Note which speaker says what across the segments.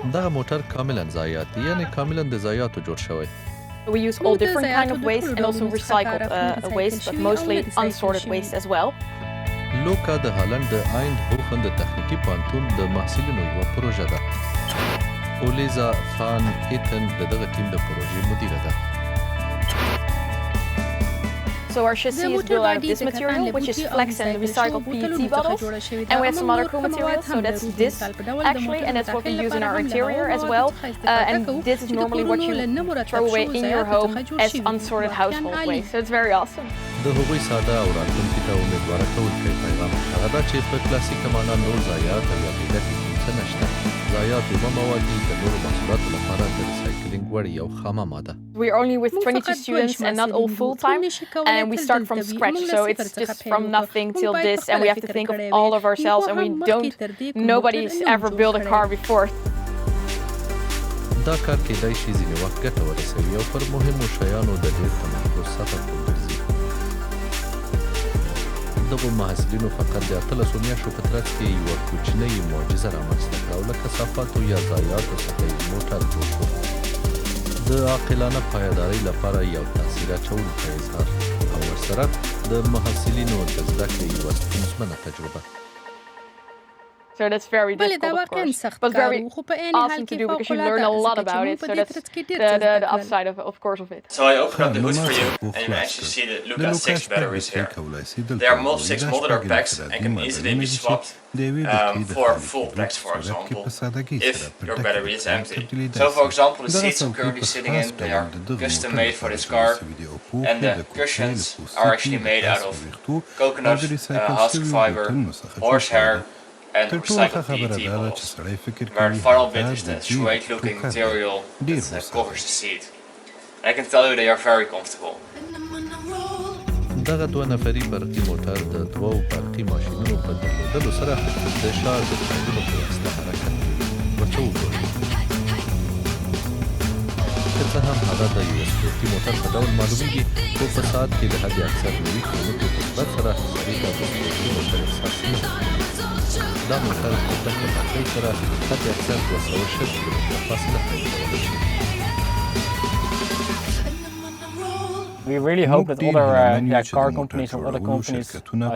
Speaker 1: دغه موټر کاملا ضایعاتي یعنی کاملا د ضایعاتو جوړ شوی.
Speaker 2: We use all different kind of waste and also recycled waste, but mostly unsorted waste as well.
Speaker 1: لوکا د هالنډ د ايندهوفن د تخنیکی پوهنتون د محصلینو یوه پروژه ده. اولیزا فان ایتن دغه ټیم د پروژې مدیره ده.
Speaker 2: So our chassis is built out of this material, which is flex and recycled PET bottles. And we have some other cool materials, so that's this actually, and that's what we use in our interior as well. And this is normally what you throw away in your home as unsorted household waste. So it's very awesome.
Speaker 1: د هغوی ساده او راتلونکي ته امیدواره کوونکی پیغام هغه دا چې په کلاسیکه معنا نور ضایعات او یا بېګټې کوم څه نشته. ضایعات اومه مواد دي د نورو محصولاتو لپاره د ریسایکلینګ وړ یو خامه ماده.
Speaker 2: We're only with 22 students and not all full-time, and we start from scratch, so it's just from nothing till this, and we have to think of all of ourselves, and nobody's ever built a car before.
Speaker 1: دا کار کېدای شي ځینې وخت ګټه ورسوي او پر مهمو شیانو د ډېر تمرکز سبب وګرځي. دغو محصلینو فقط د 18 میاشتو په ترڅ کې یوه کوچنۍ معجزه رامنځته کړه او له کثافاتو یا ضایعاتو څخه یې موټر جوړ کړ. د عاقلانه پایدارۍ لپاره یو تاثیر اچوونکی اظهار او ورسره د محصلینو د زده کړې یوه ستونزمنه تجربه.
Speaker 2: So that's very difficult, of course, but very awesome to do because you learn a lot about it. So that's the upside of course of it.
Speaker 3: So I open up the hood for you, and you can actually see the Lucas 6 batteries here. They are 6 modular packs and can easily be swapped for full packs, for example, if your battery is empty. So for example, the seats I'm currently sitting in, they are custom made for this car, and the cushions are actually made out of coconut, husk fiber, horsehair, and recycled PET bottles, where the final bit is the suede-looking material that covers the seat. I can tell you they are very comfortable.
Speaker 1: دغه دوه نفري برقي موټر د دوو برقي ماشینونو په درلودلو سره د شار د ټایرونو په واسطه حرکت کوي. ورته وګورئ. که څه هم هغه د یوه سپورتي موټر په ډول معلومیږي، خو په ساعت کې د حد اکثر 90 کیلومترو په سرعت سره سړي ته د سپورتي موټر احساس نه ورکوي. دا موټر په دقه برقۍ سره حد اکثر 200 کیلومتره فاصله تحمیلولی شي.
Speaker 4: We really hope that other car companies or other companies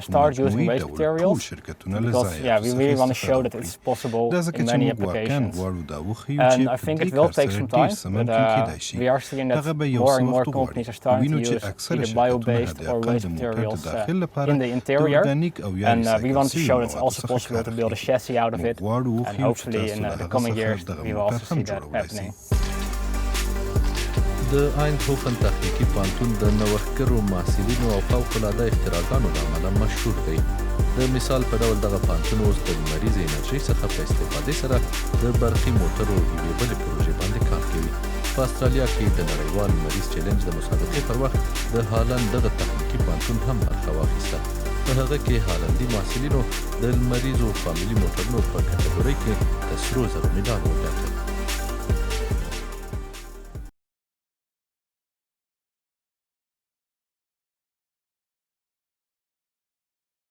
Speaker 4: start using waste materials because we really want to show that it's possible in many applications. And I think it will take some time, but we are seeing that more and more companies are starting to use either bio-based or waste materials in the interior. And we want to show that it's also possible to build a chassis out of it. And hopefully in the coming years we will also see that happening.
Speaker 1: د ايندهوفن تخنیکی پوهنتون د نوښتګرو محصلینو او فوق‌العاده اختراګانو له امله مشهور دی. د مثال په ډول دغه پوهنتون اوس د لمریزې انرژۍ څخه په استفادې سره د برقي موټرو یوې بلې پروژې باندې کار کوي. په استرالیا کې د نړیوال لمریز چیلنج د مسابقې پر وخت د هالنډ دغه تخنیکی پوهنتون هم برخه واخیسته. په هغه کې هالندي محصلینو د لمریزو فامیلي موټرونو په کټګورۍ کې د سرو زرو مډال وګاټه.